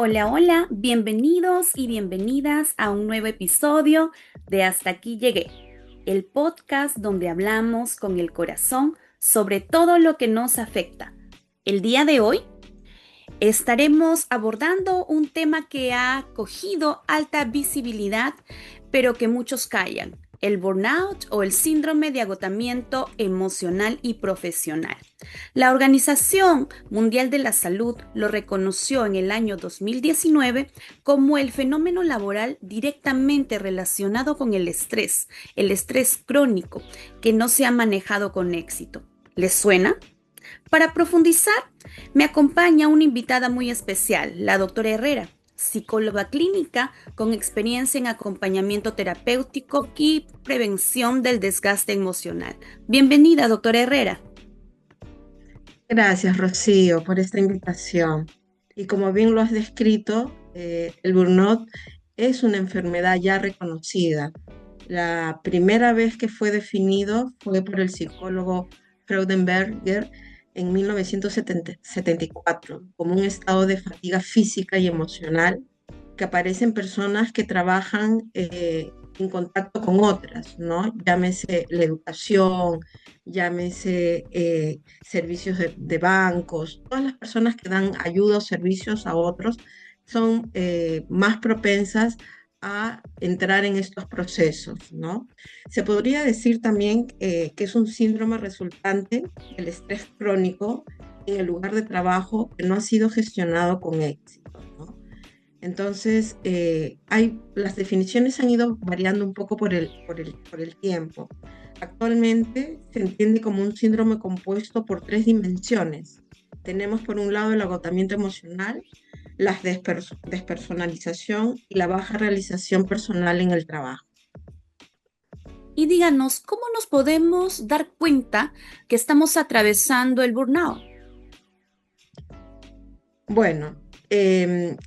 Hola, hola, bienvenidos y bienvenidas a un nuevo episodio de Hasta aquí llegué, el podcast donde hablamos con el corazón sobre todo lo que nos afecta. El día de hoy estaremos abordando un tema que ha cogido alta visibilidad, pero que muchos callan, el burnout o el síndrome de agotamiento emocional y profesional. La Organización Mundial de la Salud lo reconoció en el año 2019 como el fenómeno laboral directamente relacionado con el estrés crónico, que no se ha manejado con éxito. ¿Les suena? Para profundizar, me acompaña una invitada muy especial, la doctora Herrera, psicóloga clínica con experiencia en acompañamiento terapéutico y prevención del desgaste emocional. Bienvenida, doctora Herrera. Gracias, Rocío, por esta invitación. Y como bien lo has descrito, el burnout es una enfermedad ya reconocida. La primera vez que fue definido fue por el psicólogo Freudenberger en 1974 como un estado de fatiga física y emocional que aparece en personas que trabajan en contacto con otras, ¿no? Llámese la educación, llámese servicios de bancos, todas las personas que dan ayuda o servicios a otros son más propensas a entrar en estos procesos, ¿no? Se podría decir también que es un síndrome resultante del estrés crónico en el lugar de trabajo que no ha sido gestionado con éxito, ¿no? Entonces, las definiciones han ido variando un poco por el tiempo. Actualmente se entiende como un síndrome compuesto por tres dimensiones. Tenemos por un lado el agotamiento emocional, la despersonalización y la baja realización personal en el trabajo. Y díganos, ¿cómo nos podemos dar cuenta que estamos atravesando el burnout? Bueno, en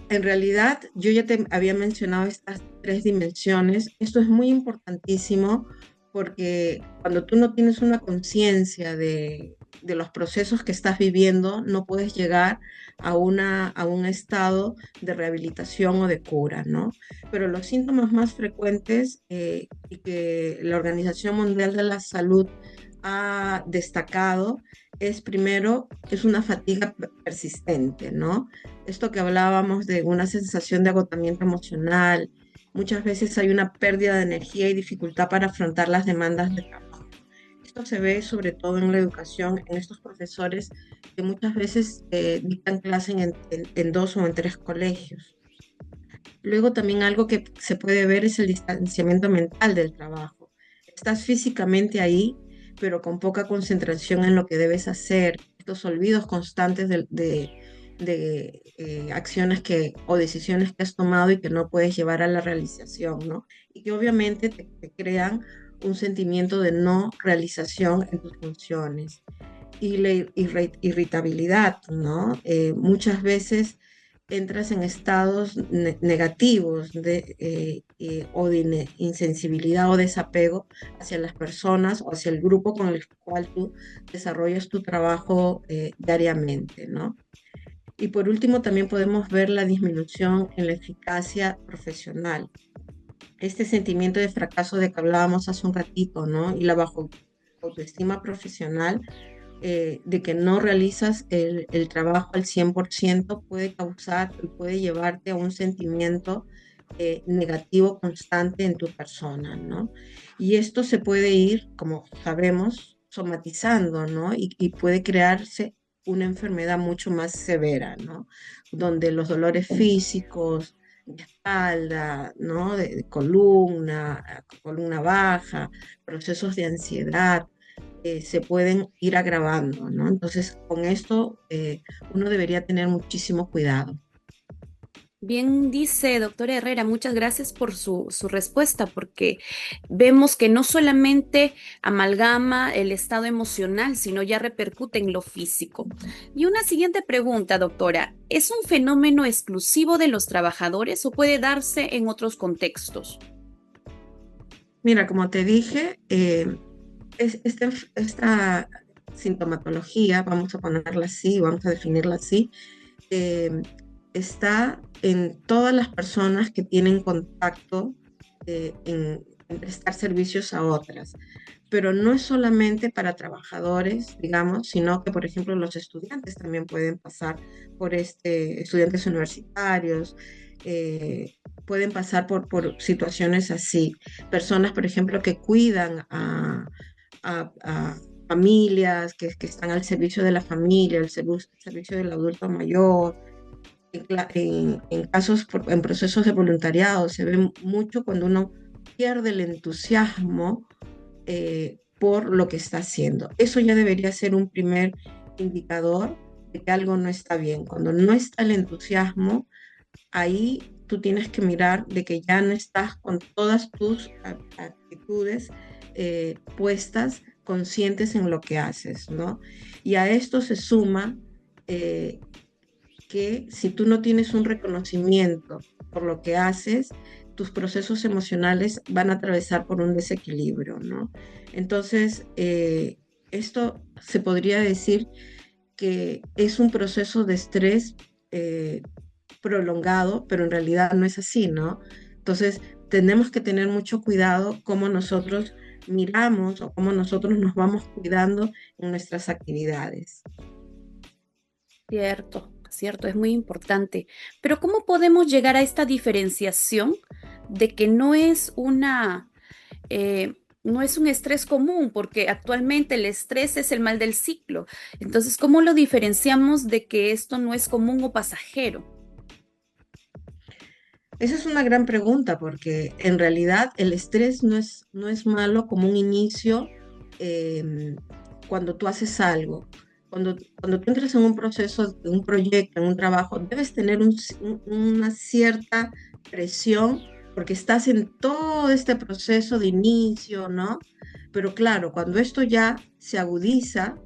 realidad yo ya te había mencionado estas tres dimensiones. Esto es muy importantísimo porque cuando tú no tienes una conciencia de los procesos que estás viviendo, no puedes llegar a un estado de rehabilitación o de cura, ¿no? Pero los síntomas más frecuentes y que la Organización Mundial de la Salud ha destacado es primero, es una fatiga persistente, ¿no? Esto que hablábamos de una sensación de agotamiento emocional, muchas veces hay una pérdida de energía y dificultad para afrontar las demandas de trabajo. Esto se ve sobre todo en la educación, en estos profesores que muchas veces dictan clase en dos o en tres colegios. Luego también algo que se puede ver es el distanciamiento mental del trabajo. Estás físicamente ahí, pero con poca concentración en lo que debes hacer. Estos olvidos constantes de acciones o decisiones que has tomado y que no puedes llevar a la realización, ¿no? Y que obviamente te crean un sentimiento de no realización en tus funciones. Y la irritabilidad, ¿no? Muchas veces entras en estados negativos o de insensibilidad o desapego hacia las personas o hacia el grupo con el cual tú desarrollas tu trabajo diariamente, ¿no? Y por último, también podemos ver la disminución en la eficacia profesional. Este sentimiento de fracaso de que hablábamos hace un ratito, ¿no? Y la bajo autoestima profesional de que no realizas el trabajo al 100% puede causar y puede llevarte a un sentimiento negativo constante en tu persona, ¿no? Y esto se puede ir, como sabemos, somatizando, ¿no? Y puede crearse una enfermedad mucho más severa, ¿no? Donde los dolores físicos, de espalda, ¿no? De columna baja, procesos de ansiedad, se pueden ir agravando, ¿no? Entonces, con esto uno debería tener muchísimo cuidado. Bien dice, doctora Herrera, muchas gracias por su respuesta, porque vemos que no solamente amalgama el estado emocional, sino ya repercute en lo físico. Y una siguiente pregunta, doctora, ¿es un fenómeno exclusivo de los trabajadores o puede darse en otros contextos? Mira, como te dije, esta sintomatología, vamos a ponerla así, vamos a definirla así, está en todas las personas que tienen contacto en prestar servicios a otras. Pero no es solamente para trabajadores, digamos, sino que, por ejemplo, los estudiantes también pueden pasar por estudiantes universitarios, pueden pasar por situaciones así. Personas, por ejemplo, que cuidan a familias, que están al servicio de la familia, servicio del adulto mayor. En casos, en procesos de voluntariado, se ve mucho cuando uno pierde el entusiasmo por lo que está haciendo. Eso ya debería ser un primer indicador de que algo no está bien. Cuando no está el entusiasmo, ahí tú tienes que mirar de que ya no estás con todas tus actitudes puestas, conscientes en lo que haces, ¿no? Y a esto se suma que si tú no tienes un reconocimiento por lo que haces, tus procesos emocionales van a atravesar por un desequilibrio, ¿no? Entonces, esto se podría decir que es un proceso de estrés prolongado, pero en realidad no es así, ¿no? Entonces, tenemos que tener mucho cuidado cómo nosotros miramos o cómo nosotros nos vamos cuidando en nuestras actividades. Cierto, cierto, es muy importante. Pero ¿cómo podemos llegar a esta diferenciación de que no es un estrés común? Porque actualmente el estrés es el mal del ciclo. Entonces, ¿cómo lo diferenciamos de que esto no es común o pasajero? Esa es una gran pregunta porque en realidad el estrés no es malo como un inicio em, cuando tú haces algo. Cuando tú entras en un proceso, en un proyecto, en un trabajo, debes tener una cierta presión porque estás en todo este proceso de inicio, ¿no? Pero claro, cuando esto ya se agudiza,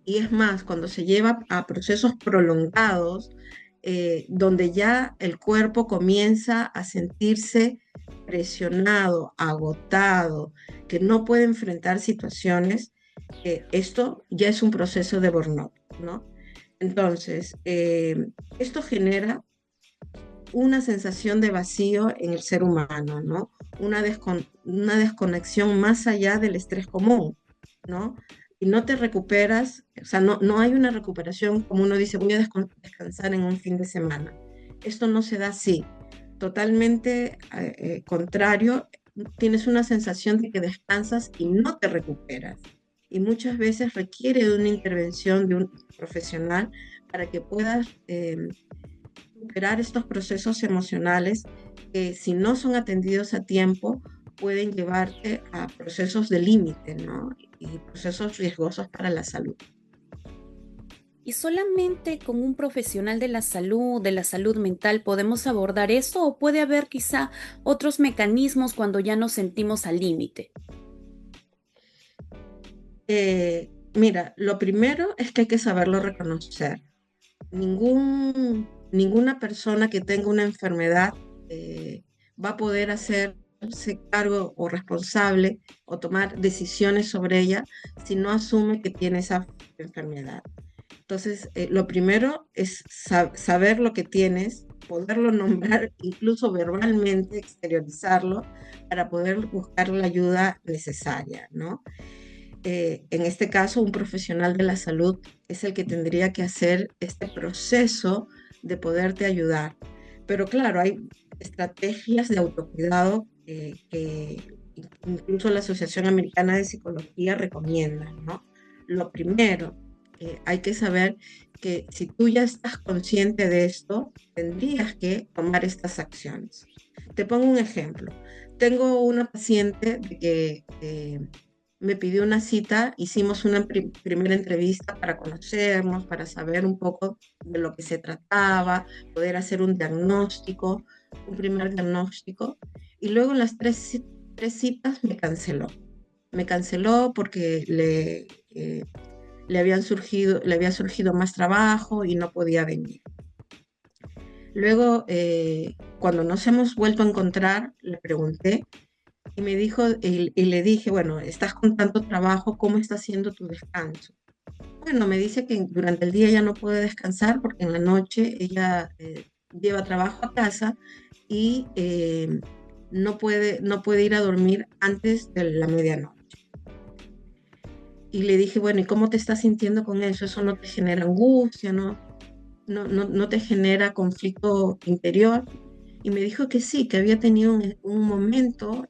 y es más, cuando se lleva a procesos prolongados, donde ya el cuerpo comienza a sentirse presionado, agotado, que no puede enfrentar situaciones, esto ya es un proceso de burnout, ¿no? Entonces, esto genera una sensación de vacío en el ser humano, ¿no? Una desconexión más allá del estrés común, ¿no? Y no te recuperas, o sea, no hay una recuperación como uno dice, voy a descansar en un fin de semana. Esto no se da así. Totalmente contrario, tienes una sensación de que descansas y no te recuperas. Y muchas veces requiere de una intervención de un profesional para que puedas superar estos procesos emocionales que si no son atendidos a tiempo pueden llevarte a procesos de límite, ¿no? Y procesos riesgosos para la salud. ¿Y solamente con un profesional de la salud mental, podemos abordar eso o puede haber quizá otros mecanismos cuando ya nos sentimos al límite? Mira, lo primero es que hay que saberlo reconocer. Ninguna persona que tenga una enfermedad va a poder hacerse cargo o responsable o tomar decisiones sobre ella si no asume que tiene esa enfermedad. Entonces, lo primero es saber lo que tienes, poderlo nombrar, incluso verbalmente, exteriorizarlo, para poder buscar la ayuda necesaria, ¿no? En este caso, un profesional de la salud es el que tendría que hacer este proceso de poderte ayudar. Pero claro, hay estrategias de autocuidado que incluso la Asociación Americana de Psicología recomienda, ¿no? Lo primero, hay que saber que si tú ya estás consciente de esto, tendrías que tomar estas acciones. Te pongo un ejemplo. Tengo una paciente que me pidió una cita, hicimos una primera entrevista para conocernos, para saber un poco de lo que se trataba, poder hacer un diagnóstico, un primer diagnóstico, y luego en las tres citas me canceló. Me canceló porque le había surgido más trabajo y no podía venir. Luego, cuando nos hemos vuelto a encontrar, le pregunté y me dijo, y le dije, bueno, estás con tanto trabajo, ¿cómo está haciendo tu descanso? Bueno, me dice que durante el día ya no puede descansar porque en la noche ella lleva trabajo a casa y no puede ir a dormir antes de la medianoche. Y le dije, bueno, ¿y cómo te estás sintiendo con eso? ¿Eso no te genera angustia, no te genera conflicto interior? Y me dijo que sí, que había tenido un momento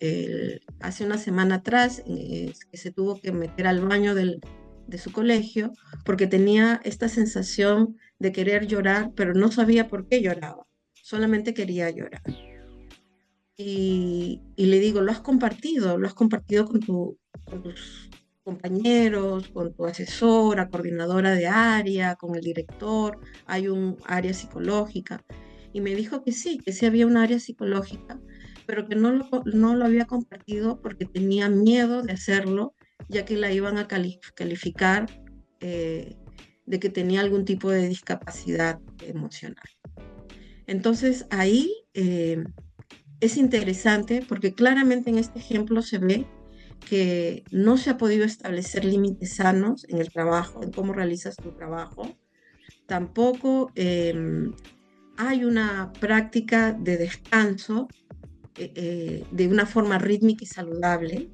hace una semana atrás, que se tuvo que meter al baño de su colegio porque tenía esta sensación de querer llorar, pero no sabía por qué lloraba, solamente quería llorar. Y le digo, lo has compartido con tus compañeros, con tu asesora, coordinadora de área, con el director, hay un área psicológica. Y me dijo que sí había un área psicológica, pero que no lo había compartido porque tenía miedo de hacerlo, ya que la iban a calificar eh, de que tenía algún tipo de discapacidad emocional. Entonces ahí es interesante porque claramente en este ejemplo se ve que no se ha podido establecer límites sanos en el trabajo, en cómo realizas tu trabajo. Tampoco hay una práctica de descanso de una forma rítmica y saludable.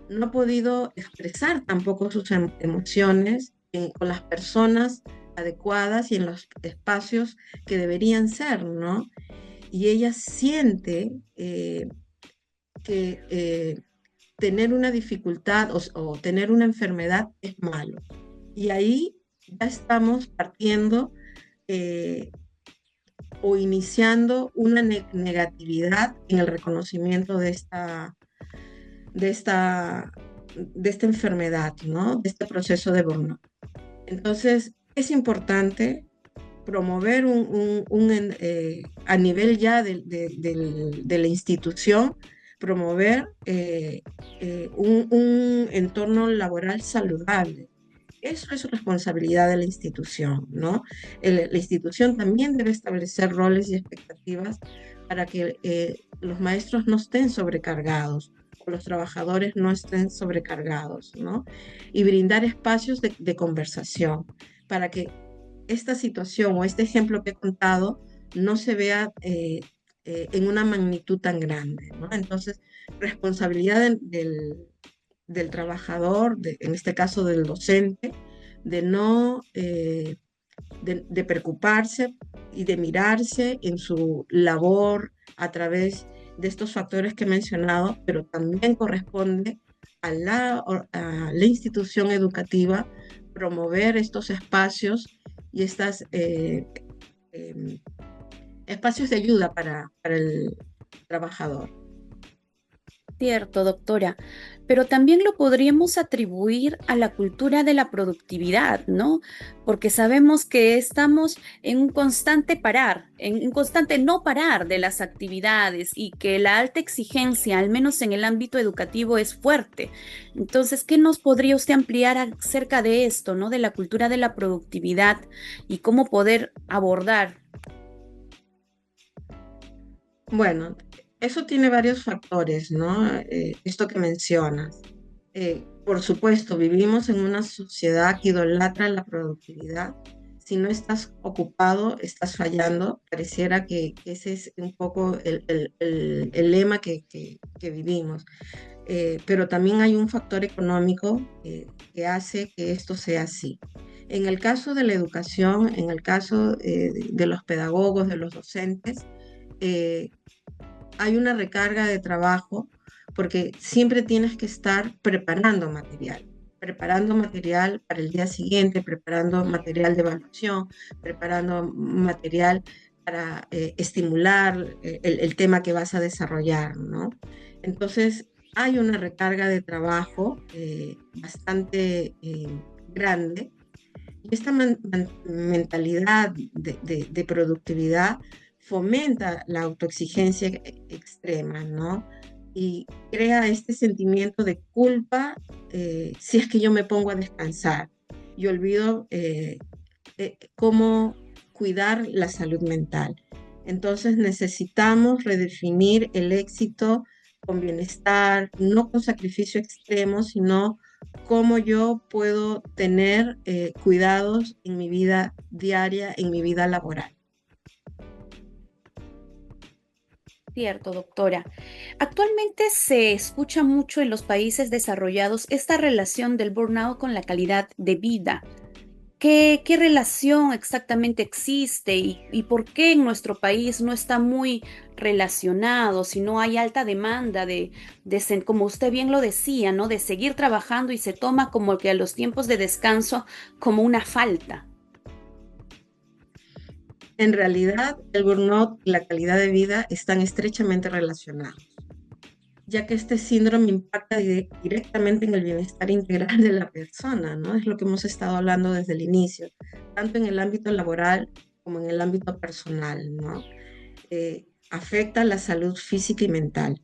No ha podido expresar tampoco sus emociones con las personas adecuadas y en los espacios que deberían ser, ¿no? Y ella siente que tener una dificultad o tener una enfermedad es malo. Y ahí ya estamos partiendo eh, o iniciando una negatividad en el reconocimiento de esta, de esta enfermedad, ¿no? De este proceso de burnout. Entonces, es importante promover a nivel ya de la institución, promover un entorno laboral saludable. Eso es responsabilidad de la institución, ¿no? La institución también debe establecer roles y expectativas para que los maestros no estén sobrecargados, o los trabajadores no estén sobrecargados, ¿no? Y brindar espacios de conversación para que esta situación o este ejemplo que he contado no se vea en una magnitud tan grande, ¿no? Entonces, responsabilidad del trabajador, en este caso del docente, de no, de preocuparse y de mirarse en su labor a través de estos factores que he mencionado, pero también corresponde a la institución educativa promover estos espacios y estos espacios de ayuda para el trabajador. Cierto, doctora, pero también lo podríamos atribuir a la cultura de la productividad, ¿no? Porque sabemos que estamos en un constante parar, en un constante no parar de las actividades y que la alta exigencia, al menos en el ámbito educativo, es fuerte. Entonces, ¿qué nos podría usted ampliar acerca de esto, ¿no? De la cultura de la productividad y cómo poder abordar? Bueno, eso tiene varios factores, ¿no? Esto que mencionas. Por supuesto, vivimos en una sociedad que idolatra la productividad. Si no estás ocupado, estás fallando. Pareciera que ese es un poco el lema que vivimos. Pero también hay un factor económico que hace que esto sea así. En el caso de la educación, en el caso de los pedagogos, de los docentes, eh, hay una recarga de trabajo porque siempre tienes que estar preparando material para el día siguiente, preparando material de evaluación, preparando material para estimular el tema que vas a desarrollar, ¿no? Entonces, hay una recarga de trabajo bastante grande y esta mentalidad de productividad fomenta la autoexigencia extrema, ¿no? Y crea este sentimiento de culpa si es que yo me pongo a descansar y olvido cómo cuidar la salud mental. Entonces necesitamos redefinir el éxito con bienestar, no con sacrificio extremo, sino cómo yo puedo tener cuidados en mi vida diaria, en mi vida laboral. Cierto, doctora. Actualmente se escucha mucho en los países desarrollados esta relación del burnout con la calidad de vida. ¿Qué relación exactamente existe y por qué en nuestro país no está muy relacionado, si no hay alta demanda como usted bien lo decía, ¿no? De seguir trabajando y se toma como que a los tiempos de descanso como una falta? En realidad, el burnout y la calidad de vida están estrechamente relacionados, ya que este síndrome impacta directamente en el bienestar integral de la persona, ¿no? Es lo que hemos estado hablando desde el inicio, tanto en el ámbito laboral como en el ámbito personal, ¿no? Afecta la salud física y mental.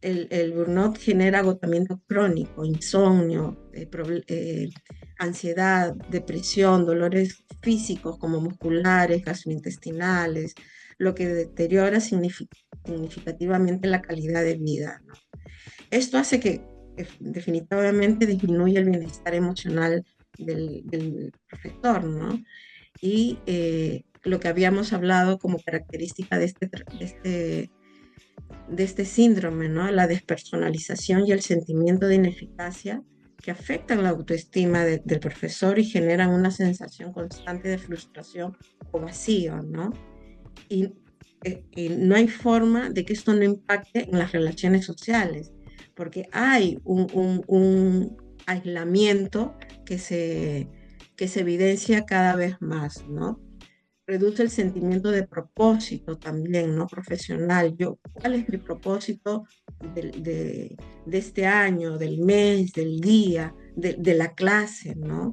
El burnout genera agotamiento crónico, insomnio, ansiedad, depresión, dolores físicos como musculares, gastrointestinales, lo que deteriora significativamente la calidad de vida, ¿no? Esto hace que definitivamente disminuya el bienestar emocional del profesor, ¿no? Y lo que habíamos hablado como característica de este síndrome, ¿no? La despersonalización y el sentimiento de ineficacia que afectan la autoestima del profesor y generan una sensación constante de frustración o vacío, ¿no? Y, y no hay forma de que esto no impacte en las relaciones sociales, porque hay un aislamiento que se evidencia cada vez más, ¿no? Reduce el sentimiento de propósito también, ¿no? Profesional. ¿Cuál es mi propósito de este año, del mes, del día, de la clase, ¿no?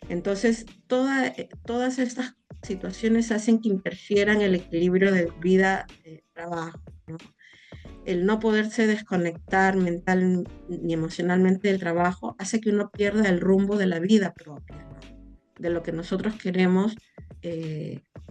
Entonces, todas estas situaciones hacen que interfieran el equilibrio de vida-trabajo, ¿no? El no poderse desconectar mental ni emocionalmente del trabajo hace que uno pierda el rumbo de la vida propia, ¿no? De lo que nosotros queremos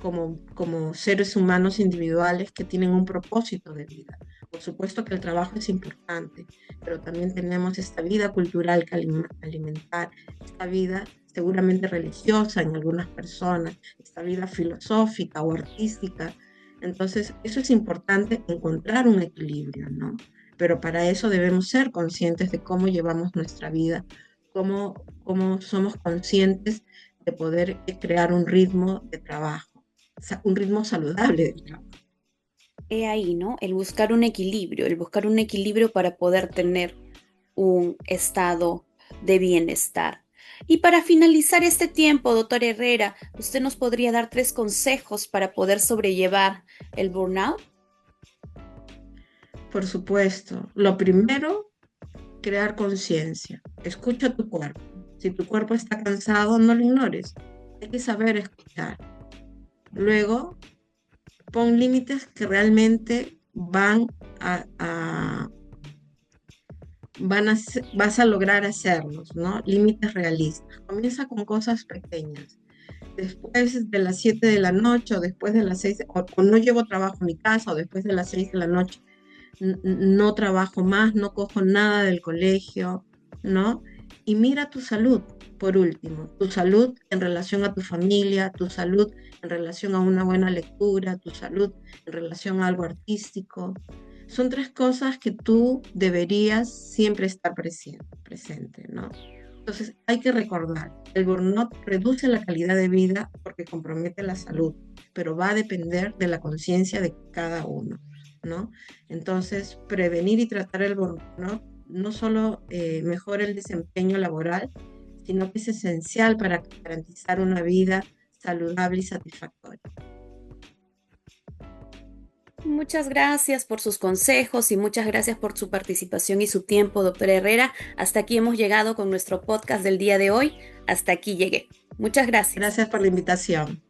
como seres humanos individuales que tienen un propósito de vida. Por supuesto que el trabajo es importante, pero también tenemos esta vida cultural que alimentar, esta vida seguramente religiosa en algunas personas, esta vida filosófica o artística. Entonces, eso es importante, encontrar un equilibrio, ¿no? Pero para eso debemos ser conscientes de cómo llevamos nuestra vida, cómo somos conscientes de poder crear un ritmo de trabajo, un ritmo saludable de trabajo. He ahí, ¿no? El buscar un equilibrio para poder tener un estado de bienestar. Y para finalizar este tiempo, doctor Herrera, ¿usted nos podría dar 3 consejos para poder sobrellevar el burnout? Por supuesto, lo primero, crear conciencia. Escucha tu cuerpo. Si tu cuerpo está cansado, no lo ignores. Hay que saber escuchar. Luego, pon límites que realmente vas a lograr hacerlos, ¿no? Límites realistas. Comienza con cosas pequeñas. Después de las 7 de la noche o después de las 6, o no llevo trabajo a mi casa o después de las 6 de la noche, no trabajo más, no cojo nada del colegio, ¿no? Y mira tu salud, por último, tu salud en relación a tu familia, tu salud en relación a una buena lectura, tu salud en relación a algo artístico. Son 3 cosas que tú deberías siempre estar presente, ¿no? Entonces hay que recordar, el burnout reduce la calidad de vida porque compromete la salud, pero va a depender de la conciencia de cada uno, ¿no? Entonces, prevenir y tratar el burnout no solo mejora el desempeño laboral, sino que es esencial para garantizar una vida saludable y satisfactoria. Muchas gracias por sus consejos y muchas gracias por su participación y su tiempo, doctora Herrera. Hasta aquí hemos llegado con nuestro podcast del día de hoy. Hasta aquí llegué. Muchas gracias. Gracias por la invitación.